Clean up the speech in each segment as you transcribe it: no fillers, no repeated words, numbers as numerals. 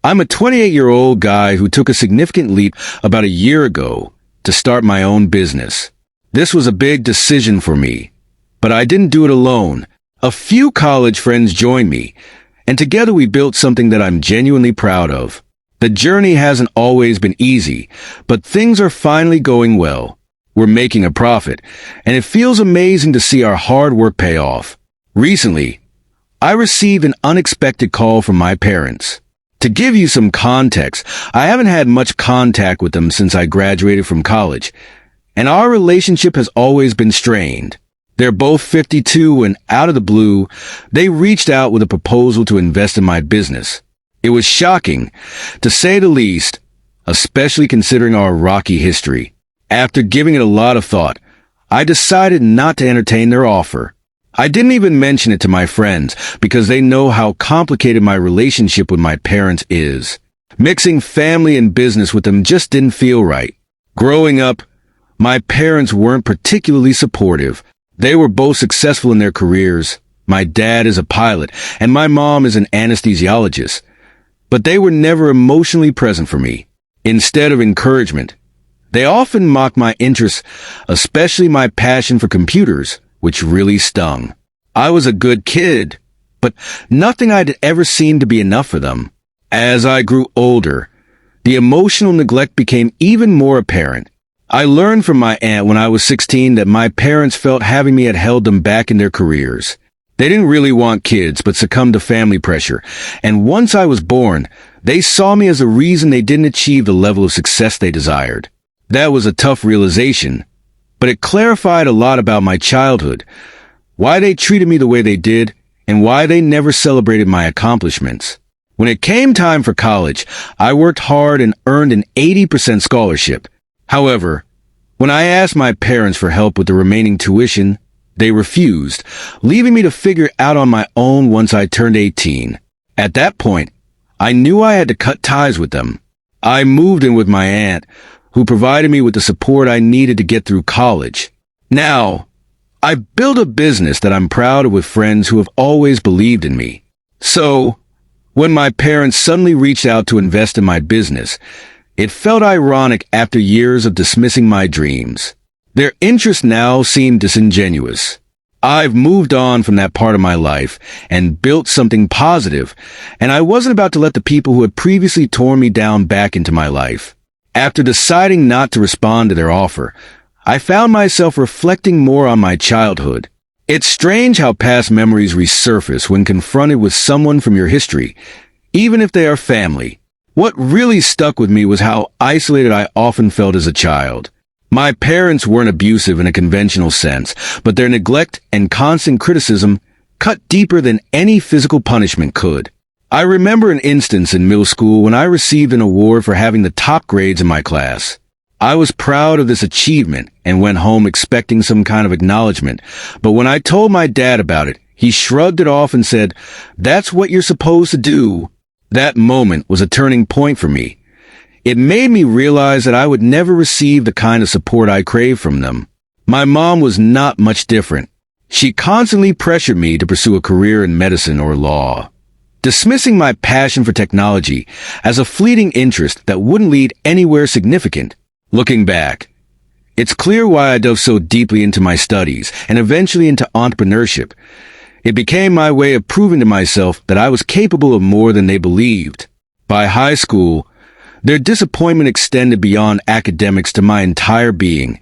I'm a 28-year-old guy who took a significant leap about a year ago to start my own business. This was a big decision for me, but I didn't do it alone. A few college friends joined me, and together we built something that I'm genuinely proud of. The journey hasn't always been easy, but things are finally going well. We're making a profit, and it feels amazing to see our hard work pay off. Recently, I received an unexpected call from my parents. To give you some context, I haven't had much contact with them since I graduated from college, and our relationship has always been strained. They're both 52, and out of the blue, they reached out with a proposal to invest in my business. It was shocking, to say the least, especially considering our rocky history. After giving it a lot of thought, I decided not to entertain their offer. I didn't even mention it to my friends because they know how complicated my relationship with my parents is. Mixing family and business with them just didn't feel right. Growing up, my parents weren't particularly supportive. They were both successful in their careers. My dad is a pilot, and my mom is an anesthesiologist. But they were never emotionally present for me. Instead of encouragement, they often mocked my interests, especially my passion for computers, which really stung. I was a good kid, but nothing I'd ever seemed to be enough for them. As I grew older, the emotional neglect became even more apparent. I learned from my aunt when I was 16 that my parents felt having me had held them back in their careers. They didn't really want kids, but succumbed to family pressure. And once I was born, they saw me as the reason they didn't achieve the level of success they desired. That was a tough realization, but it clarified a lot about my childhood, why they treated me the way they did, and why they never celebrated my accomplishments. When it came time for college, I worked hard and earned an 80% scholarship. However, when I asked my parents for help with the remaining tuition, they refused, leaving me to figure it out on my own once I turned 18. At that point, I knew I had to cut ties with them. I moved in with my aunt, who provided me with the support I needed to get through college. Now, I built a business that I'm proud of with friends who have always believed in me. So, when my parents suddenly reached out to invest in my business, it felt ironic after years of dismissing my dreams. Their interest now seemed disingenuous. I've moved on from that part of my life and built something positive, and I wasn't about to let the people who had previously torn me down back into my life. After deciding not to respond to their offer, I found myself reflecting more on my childhood. It's strange how past memories resurface when confronted with someone from your history, even if they are family. What really stuck with me was how isolated I often felt as a child. My parents weren't abusive in a conventional sense, but their neglect and constant criticism cut deeper than any physical punishment could. I remember an instance in middle school when I received an award for having the top grades in my class. I was proud of this achievement and went home expecting some kind of acknowledgement, but when I told my dad about it, he shrugged it off and said, "That's what you're supposed to do." That moment was a turning point for me. It made me realize that I would never receive the kind of support I craved from them. My mom was not much different. She constantly pressured me to pursue a career in medicine or law, dismissing my passion for technology as a fleeting interest that wouldn't lead anywhere significant. Looking back, it's clear why I dove so deeply into my studies and eventually into entrepreneurship. It became my way of proving to myself that I was capable of more than they believed. By high school, their disappointment extended beyond academics to my entire being.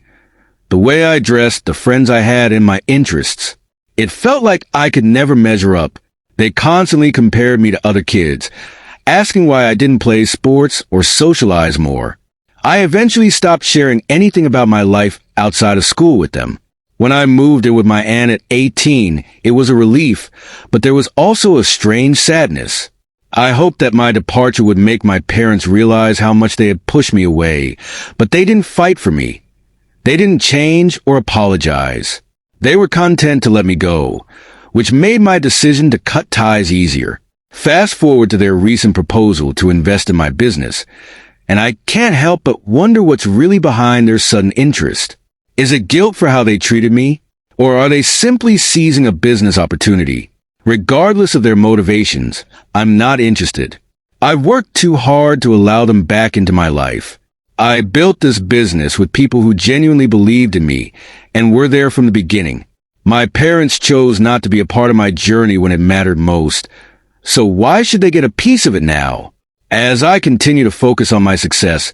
The way I dressed, the friends I had, and my interests. It felt like I could never measure up. They constantly compared me to other kids, asking why I didn't play sports or socialize more. I eventually stopped sharing anything about my life outside of school with them. When I moved in with my aunt at 18, it was a relief, but there was also a strange sadness. I hoped that my departure would make my parents realize how much they had pushed me away, but they didn't fight for me. They didn't change or apologize. They were content to let me go, which made my decision to cut ties easier. Fast forward to their recent proposal to invest in my business, and I can't help but wonder what's really behind their sudden interest. Is it guilt for how they treated me? Or are they simply seizing a business opportunity? Regardless of their motivations, I'm not interested. I've worked too hard to allow them back into my life. I built this business with people who genuinely believed in me and were there from the beginning. My parents chose not to be a part of my journey when it mattered most. So why should they get a piece of it now? As I continue to focus on my success,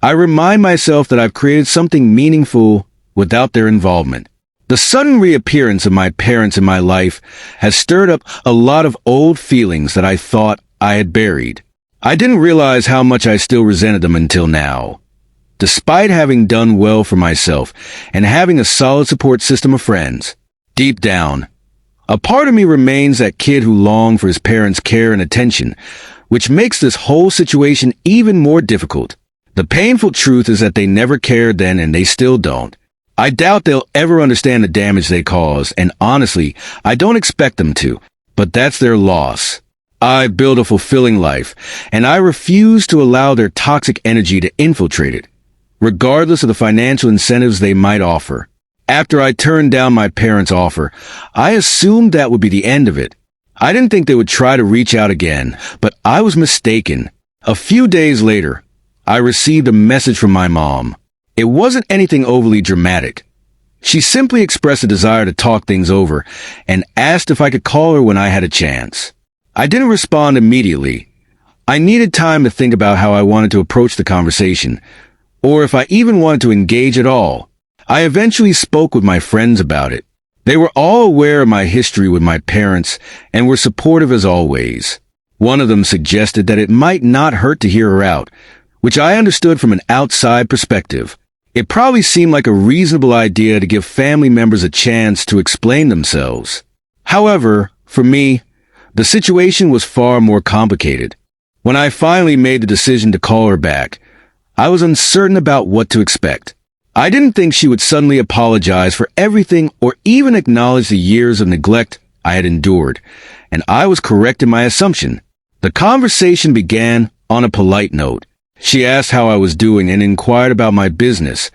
I remind myself that I've created something meaningful without their involvement. The sudden reappearance of my parents in my life has stirred up a lot of old feelings that I thought I had buried. I didn't realize how much I still resented them until now. Despite having done well for myself and having a solid support system of friends, deep down, a part of me remains that kid who longed for his parents' care and attention, which makes this whole situation even more difficult. The painful truth is that they never cared then and they still don't. I doubt they'll ever understand the damage they caused, and honestly, I don't expect them to, but that's their loss. I built a fulfilling life, and I refuse to allow their toxic energy to infiltrate it, regardless of the financial incentives they might offer. After I turned down my parents' offer, I assumed that would be the end of it. I didn't think they would try to reach out again, but I was mistaken. A few days later, I received a message from my mom. It wasn't anything overly dramatic. She simply expressed a desire to talk things over and asked if I could call her when I had a chance. I didn't respond immediately. I needed time to think about how I wanted to approach the conversation, or if I even wanted to engage at all. I eventually spoke with my friends about it. They were all aware of my history with my parents and were supportive as always. One of them suggested that it might not hurt to hear her out, which I understood from an outside perspective. It probably seemed like a reasonable idea to give family members a chance to explain themselves. However, for me, the situation was far more complicated. When I finally made the decision to call her back, I was uncertain about what to expect. I didn't think she would suddenly apologize for everything or even acknowledge the years of neglect I had endured, and I was correct in my assumption. The conversation began on a polite note. She asked how I was doing and inquired about my business,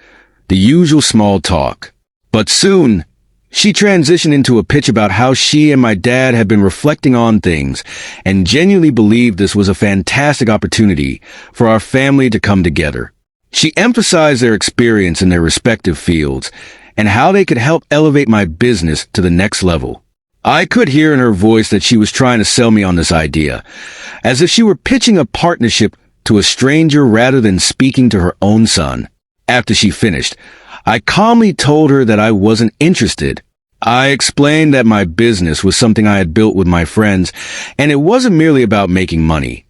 the usual small talk. But soon, she transitioned into a pitch about how she and my dad had been reflecting on things and genuinely believed this was a fantastic opportunity for our family to come together. She emphasized their experience in their respective fields and how they could help elevate my business to the next level. I could hear in her voice that she was trying to sell me on this idea, as if she were pitching a partnership to a stranger rather than speaking to her own son. After she finished, I calmly told her that I wasn't interested. I explained that my business was something I had built with my friends, and it wasn't merely about making money.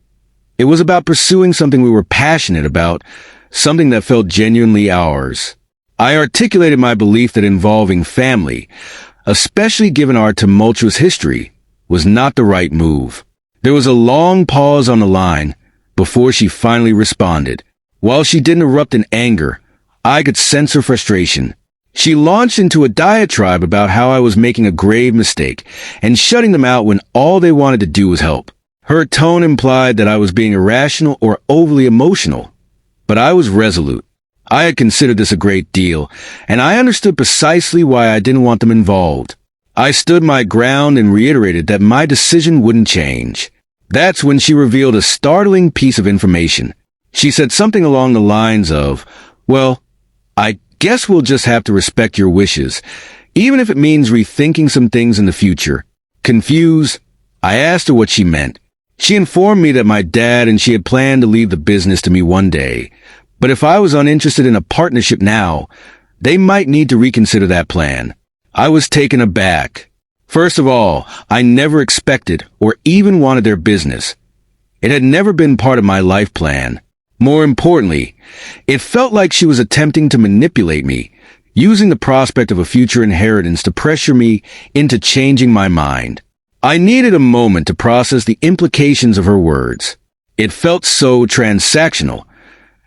It was about pursuing something we were passionate about, something that felt genuinely ours. I articulated my belief that involving family, especially given our tumultuous history, was not the right move. There was a long pause on the line before she finally responded. While she didn't erupt in anger, I could sense her frustration. She launched into a diatribe about how I was making a grave mistake and shutting them out when all they wanted to do was help. Her tone implied that I was being irrational or overly emotional, but I was resolute. I had considered this a great deal, and I understood precisely why I didn't want them involved. I stood my ground and reiterated that my decision wouldn't change. That's when she revealed a startling piece of information. She said something along the lines of, "Well, I guess we'll just have to respect your wishes, even if it means rethinking some things in the future." Confused, I asked her what she meant. She informed me that my dad and she had planned to leave the business to me one day, but if I was uninterested in a partnership now, they might need to reconsider that plan. I was taken aback. First of all, I never expected or even wanted their business. It had never been part of my life plan. More importantly, it felt like she was attempting to manipulate me, using the prospect of a future inheritance to pressure me into changing my mind. I needed a moment to process the implications of her words. It felt so transactional,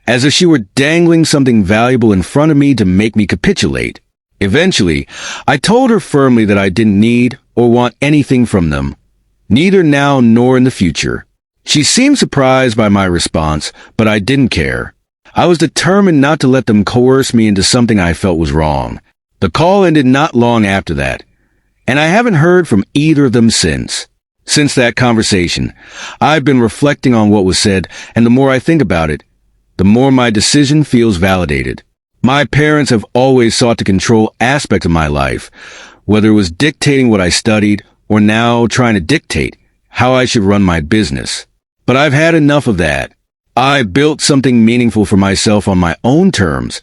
as if she were dangling something valuable in front of me to make me capitulate. Eventually, I told her firmly that I didn't need or want anything from them, neither now nor in the future. She seemed surprised by my response, but I didn't care. I was determined not to let them coerce me into something I felt was wrong. The call ended not long after that, and I haven't heard from either of them since. Since that conversation, I've been reflecting on what was said, and the more I think about it, the more my decision feels validated. My parents have always sought to control aspects of my life, whether it was dictating what I studied or now trying to dictate how I should run my business. But I've had enough of that. I built something meaningful for myself on my own terms,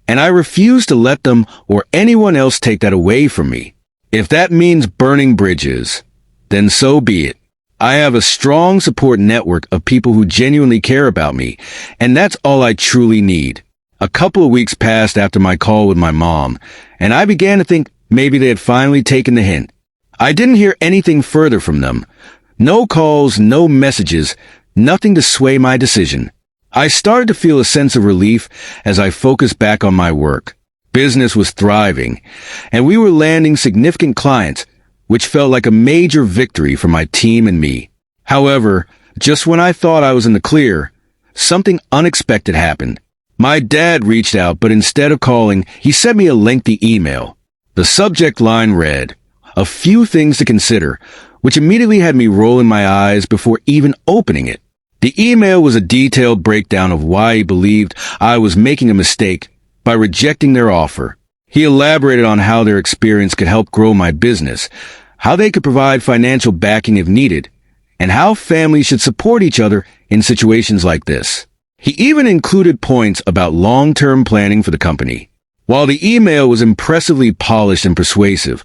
and I refuse to let them or anyone else take that away from me. If that means burning bridges, then so be it. I have a strong support network of people who genuinely care about me, and that's all I truly need. A couple of weeks passed after my call with my mom, and I began to think maybe they had finally taken the hint. I didn't hear anything further from them. No calls, no messages, nothing to sway my decision. I started to feel a sense of relief as I focused back on my work. Business was thriving, and we were landing significant clients, which felt like a major victory for my team and me. However, just when I thought I was in the clear, something unexpected happened. My dad reached out, but instead of calling, he sent me a lengthy email. The subject line read, "A few things to consider," which immediately had me rolling my eyes before even opening it. The email was a detailed breakdown of why he believed I was making a mistake by rejecting their offer. He elaborated on how their experience could help grow my business, how they could provide financial backing if needed, and how families should support each other in situations like this. He even included points about long-term planning for the company. While the email was impressively polished and persuasive,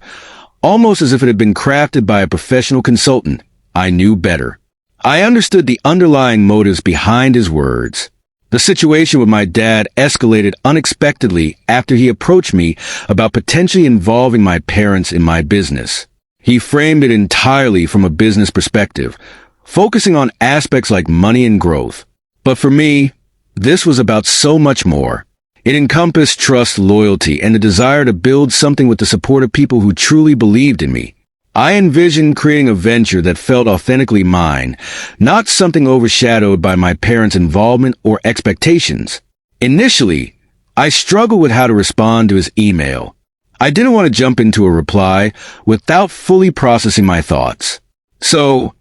almost as if it had been crafted by a professional consultant, I knew better. I understood the underlying motives behind his words. The situation with my dad escalated unexpectedly after he approached me about potentially involving my parents in my business. He framed it entirely from a business perspective, focusing on aspects like money and growth. But for me, this was about so much more. It encompassed trust, loyalty, and the desire to build something with the support of people who truly believed in me. I envisioned creating a venture that felt authentically mine, not something overshadowed by my parents' involvement or expectations. Initially, I struggled with how to respond to his email. I didn't want to jump into a reply without fully processing my thoughts. So,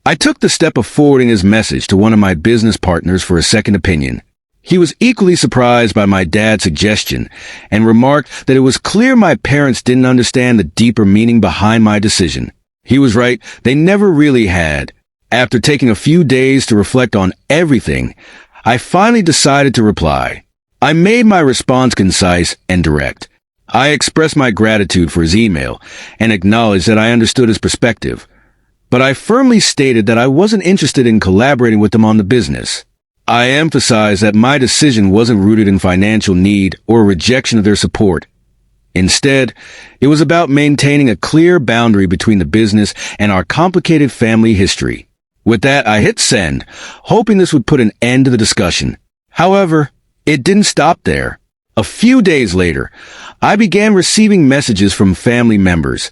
I took the step of forwarding his message to one of my business partners for a second opinion. He was equally surprised by my dad's suggestion and remarked that it was clear my parents didn't understand the deeper meaning behind my decision. He was right, they never really had. After taking a few days to reflect on everything, I finally decided to reply. I made my response concise and direct. I expressed my gratitude for his email and acknowledged that I understood his perspective. But I firmly stated that I wasn't interested in collaborating with him on the business. I emphasized that my decision wasn't rooted in financial need or a rejection of their support. Instead, it was about maintaining a clear boundary between the business and our complicated family history. With that, I hit send, hoping this would put an end to the discussion. However, it didn't stop there. A few days later, I began receiving messages from family members,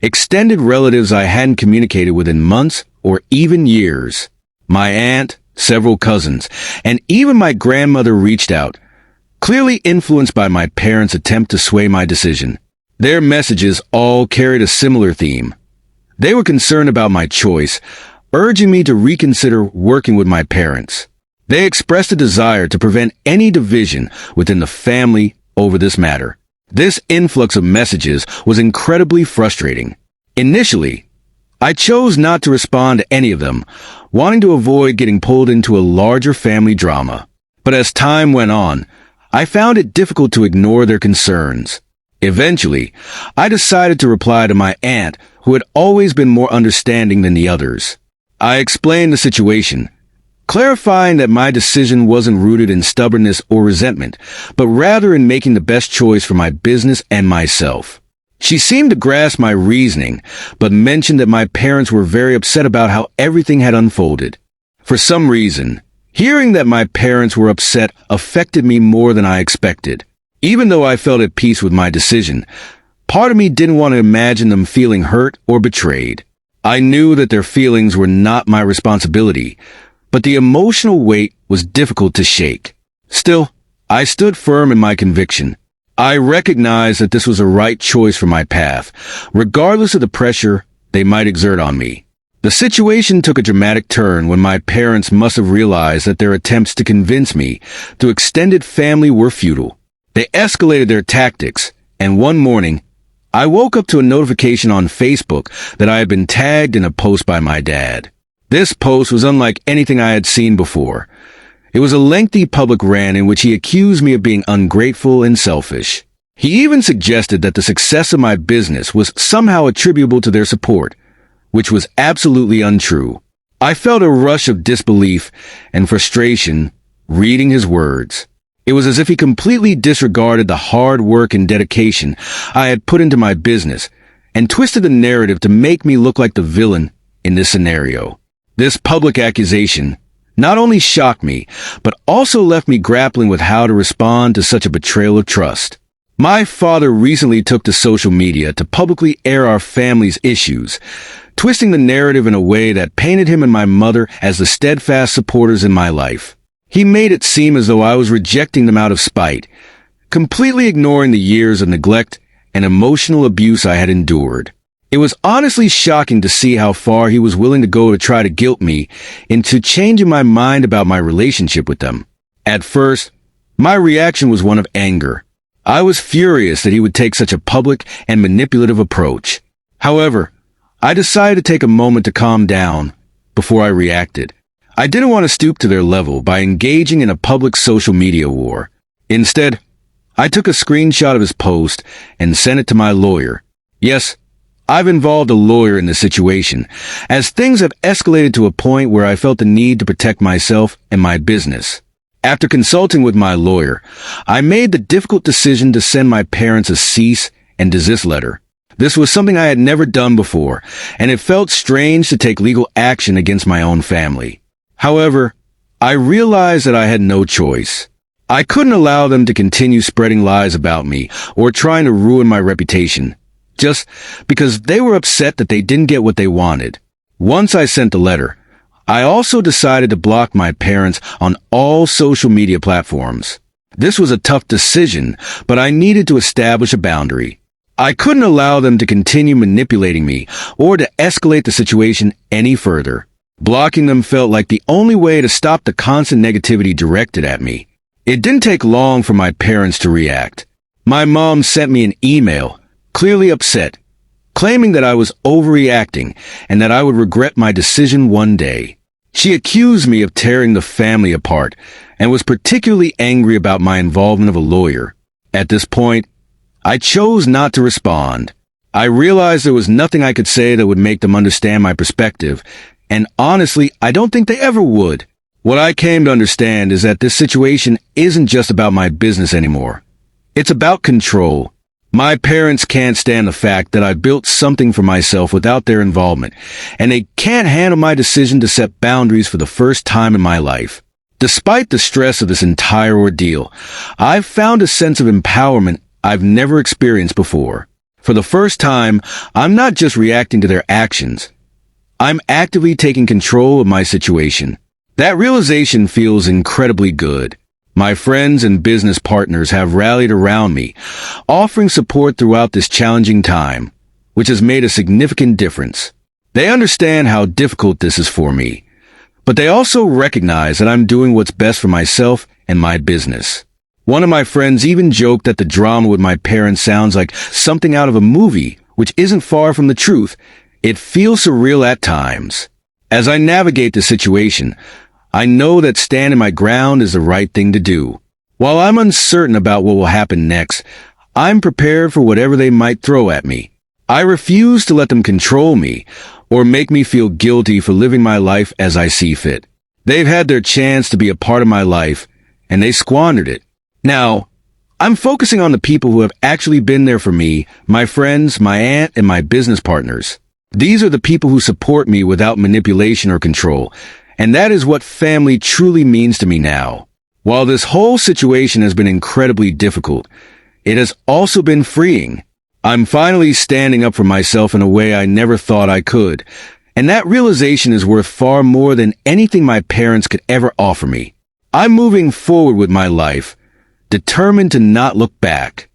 extended relatives I hadn't communicated with in months or even years. My aunt, several cousins, and even my grandmother reached out, clearly influenced by my parents' attempt to sway my decision. Their messages all carried a similar theme. They were concerned about my choice, urging me to reconsider working with my parents. They expressed a desire to prevent any division within the family over this matter. This influx of messages was incredibly frustrating. Initially, I chose not to respond to any of them, wanting to avoid getting pulled into a larger family drama. But as time went on, I found it difficult to ignore their concerns. Eventually, I decided to reply to my aunt, who had always been more understanding than the others. I explained the situation, clarifying that my decision wasn't rooted in stubbornness or resentment, but rather in making the best choice for my business and myself. She seemed to grasp my reasoning, but mentioned that my parents were very upset about how everything had unfolded. For some reason, hearing that my parents were upset affected me more than I expected. Even though I felt at peace with my decision, part of me didn't want to imagine them feeling hurt or betrayed. I knew that their feelings were not my responsibility, but the emotional weight was difficult to shake. Still, I stood firm in my conviction. I recognized that this was a right choice for my path, regardless of the pressure they might exert on me. The situation took a dramatic turn when my parents must have realized that their attempts to convince me through extended family were futile. They escalated their tactics, and one morning, I woke up to a notification on Facebook that I had been tagged in a post by my dad. This post was unlike anything I had seen before. It was a lengthy public rant in which he accused me of being ungrateful and selfish. He even suggested that the success of my business was somehow attributable to their support, which was absolutely untrue. I felt a rush of disbelief and frustration reading his words. It was as if he completely disregarded the hard work and dedication I had put into my business and twisted the narrative to make me look like the villain in this scenario. This public accusation not only shocked me, but also left me grappling with how to respond to such a betrayal of trust. My father recently took to social media to publicly air our family's issues, twisting the narrative in a way that painted him and my mother as the steadfast supporters in my life. He made it seem as though I was rejecting them out of spite, completely ignoring the years of neglect and emotional abuse I had endured. It was honestly shocking to see how far he was willing to go to try to guilt me into changing my mind about my relationship with them. At first, my reaction was one of anger. I was furious that he would take such a public and manipulative approach. However, I decided to take a moment to calm down before I reacted. I didn't want to stoop to their level by engaging in a public social media war. Instead, I took a screenshot of his post and sent it to my lawyer. Yes, I've involved a lawyer in the situation, as things have escalated to a point where I felt the need to protect myself and my business. After consulting with my lawyer, I made the difficult decision to send my parents a cease and desist letter. This was something I had never done before, and it felt strange to take legal action against my own family. However, I realized that I had no choice. I couldn't allow them to continue spreading lies about me or trying to ruin my reputation, just because they were upset that they didn't get what they wanted. Once I sent the letter, I also decided to block my parents on all social media platforms. This was a tough decision, but I needed to establish a boundary. I couldn't allow them to continue manipulating me or to escalate the situation any further. Blocking them felt like the only way to stop the constant negativity directed at me. It didn't take long for my parents to react. My mom sent me an email, clearly upset, claiming that I was overreacting and that I would regret my decision one day. She accused me of tearing the family apart and was particularly angry about my involvement of a lawyer. At this point, I chose not to respond. I realized there was nothing I could say that would make them understand my perspective, and honestly, I don't think they ever would. What I came to understand is that this situation isn't just about my business anymore. It's about control. My parents can't stand the fact that I built something for myself without their involvement, and they can't handle my decision to set boundaries for the first time in my life. Despite the stress of this entire ordeal, I've found a sense of empowerment I've never experienced before. For the first time, I'm not just reacting to their actions. I'm actively taking control of my situation. That realization feels incredibly good. My friends and business partners have rallied around me, offering support throughout this challenging time, which has made a significant difference. They understand how difficult this is for me, but they also recognize that I'm doing what's best for myself and my business. One of my friends even joked that the drama with my parents sounds like something out of a movie, which isn't far from the truth. It feels surreal at times. As I navigate the situation, I know that standing my ground is the right thing to do. While I'm uncertain about what will happen next, I'm prepared for whatever they might throw at me. I refuse to let them control me or make me feel guilty for living my life as I see fit. They've had their chance to be a part of my life, and they squandered it. Now, I'm focusing on the people who have actually been there for me, my friends, my aunt, and my business partners. These are the people who support me without manipulation or control, and that is what family truly means to me now. While this whole situation has been incredibly difficult, it has also been freeing. I'm finally standing up for myself in a way I never thought I could, and that realization is worth far more than anything my parents could ever offer me. I'm moving forward with my life, determined to not look back.